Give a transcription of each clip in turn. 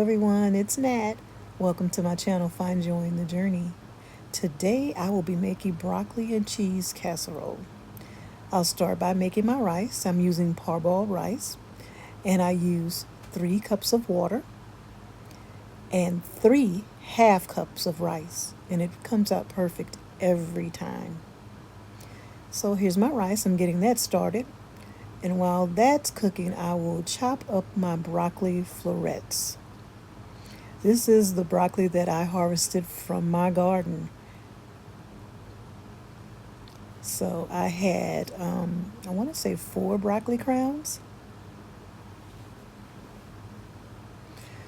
everyone, it's Nat. Welcome to my channel, Find Joy in the Journey. Today I will be making broccoli and cheese casserole. I'll start by making my rice. I'm using parboiled rice, and I use 3 cups of water and 3 half cups of rice, and it comes out perfect every time. So here's my rice. I'm getting that started. And while that's cooking, I will chop up my broccoli florets. This is the broccoli that I harvested from my garden. So I had, I want to say 4 broccoli crowns.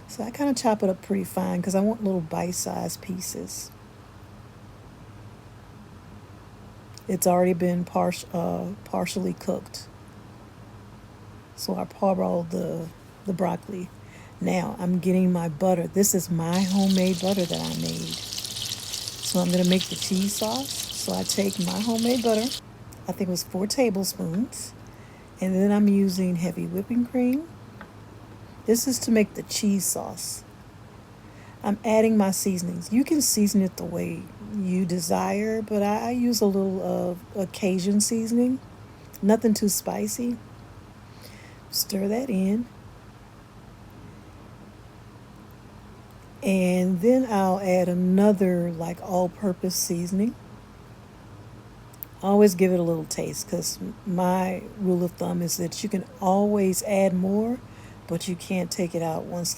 So I kind of chop it up pretty fine because I want little bite-sized pieces. It's already been partially cooked. So I parboiled the broccoli. Now I'm getting my butter. This is my homemade butter that I made. So I'm going to make the cheese sauce. So I take my homemade butter, I think it was 4 tablespoons, and then I'm using heavy whipping cream. This is to make the cheese sauce. I'm adding my seasonings. You can season it the way you desire, but I use a little of Cajun seasoning. Nothing too spicy. Stir that in. And then I'll add another like all-purpose seasoning. Always give it a little taste because my rule of thumb is that you can always add more, but you can't take it out once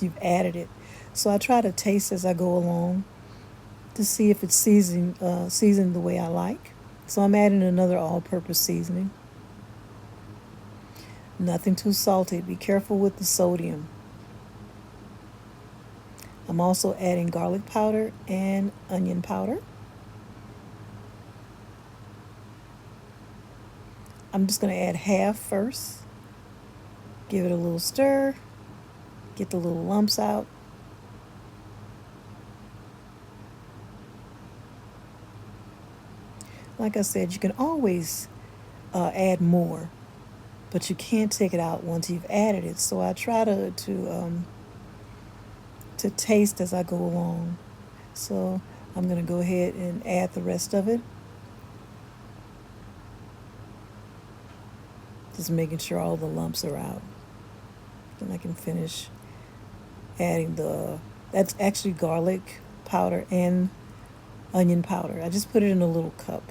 you've added it. So I try to taste as I go along to see if it's seasoned the way I like. So I'm adding another all-purpose seasoning. Nothing too salty. Be careful with the sodium. I'm also adding garlic powder and onion powder. I'm just going to add half first. Give it a little stir. Get the little lumps out. Like I said, you can always add more, but you can't take it out once you've added it. So I try to taste as I go along. So I'm going to go ahead and add the rest of it. Just making sure all the lumps are out. Then I can finish adding that's actually garlic powder and onion powder. I just put it in a little cup.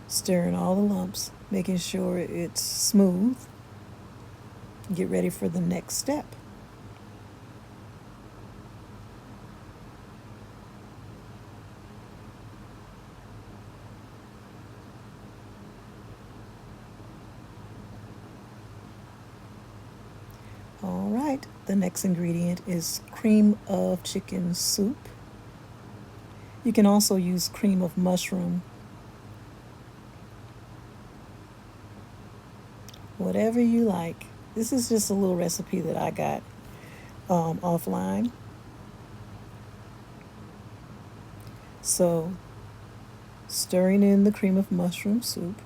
Stirring all the lumps, making sure it's smooth. Get ready for the next step. All right, the next ingredient is cream of chicken soup. You can also use cream of mushroom. Whatever you like. This is just a little recipe that I got offline. So, stirring in the cream of mushroom soup.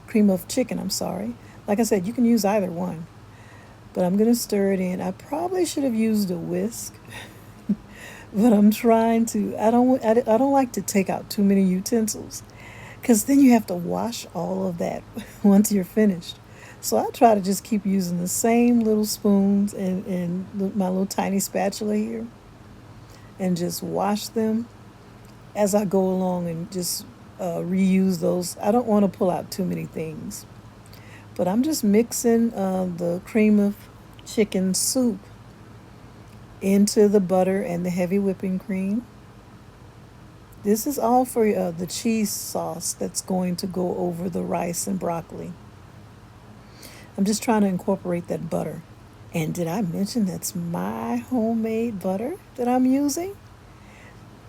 Cream of chicken, I'm sorry. Like I said, you can use either one. But I'm going to stir it in. I probably should have used a whisk. But I'm trying to. I don't like to take out too many utensils, because then you have to wash all of that once you're finished. So I try to just keep using the same little spoons and my little tiny spatula here, and just wash them as I go along and just reuse those. I don't want to pull out too many things. But I'm just mixing the cream of chicken soup into the butter and the heavy whipping cream. This is all for the cheese sauce that's going to go over the rice and broccoli. I'm just trying to incorporate that butter. And did I mention that's my homemade butter that I'm using?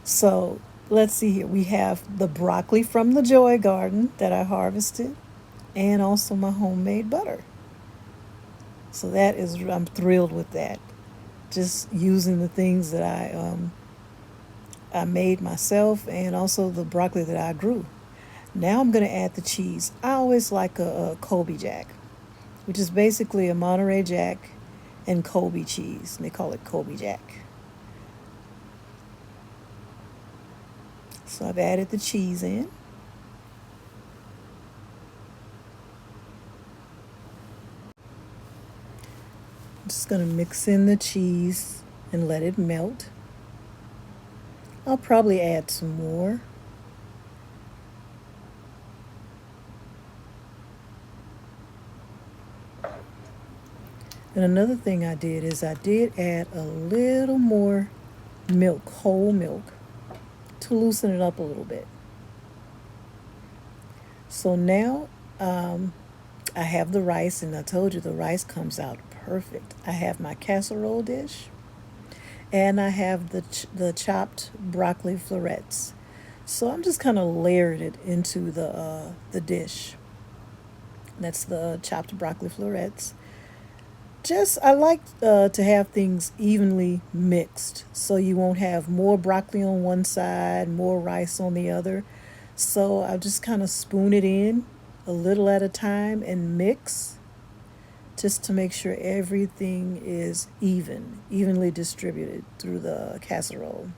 So let's see here. We have the broccoli from the Joy Garden that I harvested, and also my homemade butter. So I'm thrilled with that. Just using the things that I made myself, and also the broccoli that I grew. Now I'm going to add the cheese. I always like a Colby Jack, which is basically a Monterey Jack and Colby cheese. And they call it Colby Jack. So I've added the cheese in. I'm just going to mix in the cheese and let it melt. I'll probably add some more. And another thing I did is I did add a little more milk, whole milk, to loosen it up a little bit. So now I have the rice, and I told you the rice comes out perfect. I have my casserole dish, and I have the chopped broccoli florets. So I'm just kind of layered it into the dish. That's the chopped broccoli florets. Just I like to have things evenly mixed, so you won't have more broccoli on one side, more rice on the other. So I'll just kind of spoon it in a little at a time and mix, just to make sure everything is evenly distributed through the casserole.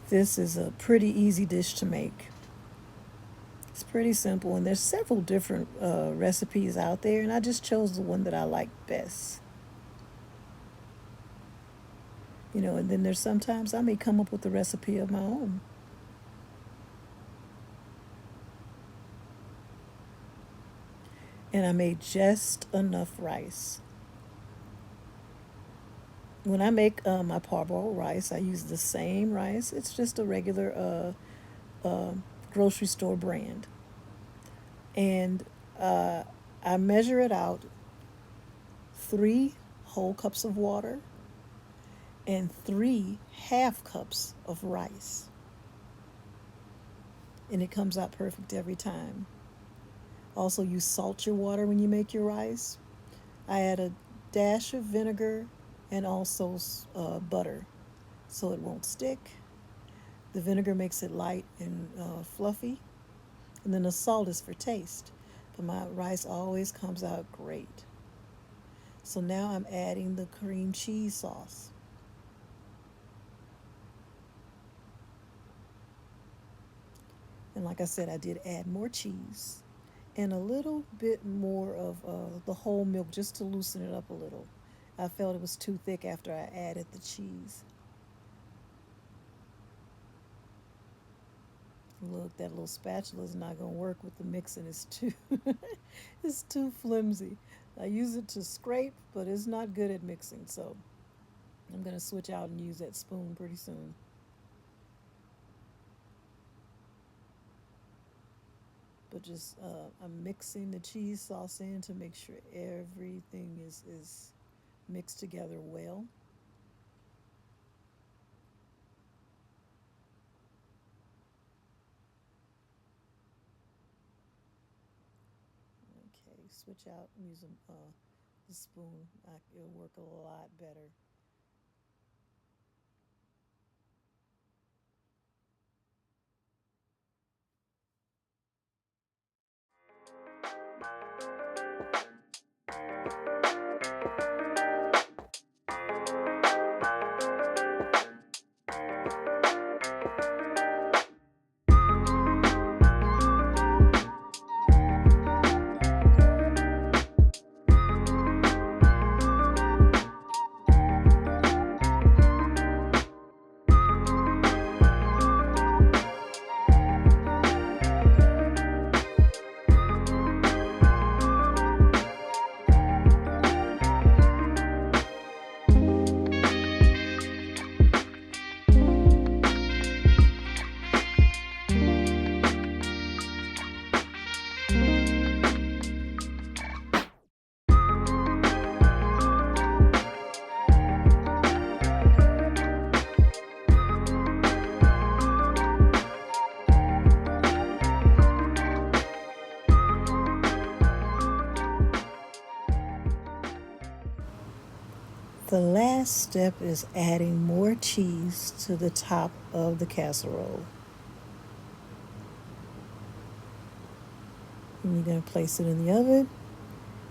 This is a pretty easy dish to make. It's pretty simple, and there's several different recipes out there, and I just chose the one that I like best. And then there's sometimes I may come up with a recipe of my own. And I made just enough rice. When I make my parboiled rice, I use the same rice. It's just a regular grocery store brand. And I measure it out 3 whole cups of water and 3 half cups of rice. And it comes out perfect every time. Also, you salt your water when you make your rice. I add a dash of vinegar and also butter so it won't stick. The vinegar makes it light and fluffy. And then the salt is for taste. But my rice always comes out great. So now I'm adding the cream cheese sauce. And like I said, I did add more cheese and a little bit more of the whole milk just to loosen it up a little. I felt it was too thick after I added the cheese. Look, that little spatula is not going to work with the mixing. It's too, it's too flimsy. I use it to scrape, but it's not good at mixing. So I'm going to switch out and use that spoon pretty soon. But just I'm mixing the cheese sauce in to make sure everything is mixed together well. Okay, switch out and use the spoon. It'll work a lot better. The last step is adding more cheese to the top of the casserole. And you're going to place it in the oven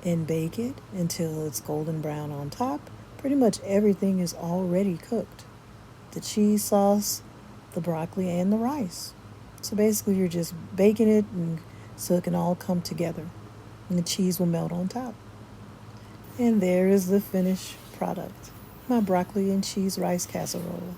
and bake it until it's golden brown on top. Pretty much everything is already cooked. The cheese sauce, the broccoli, and the rice. So basically you're just baking it and so it can all come together. And the cheese will melt on top. And there is the finished product, my broccoli and cheese rice casserole.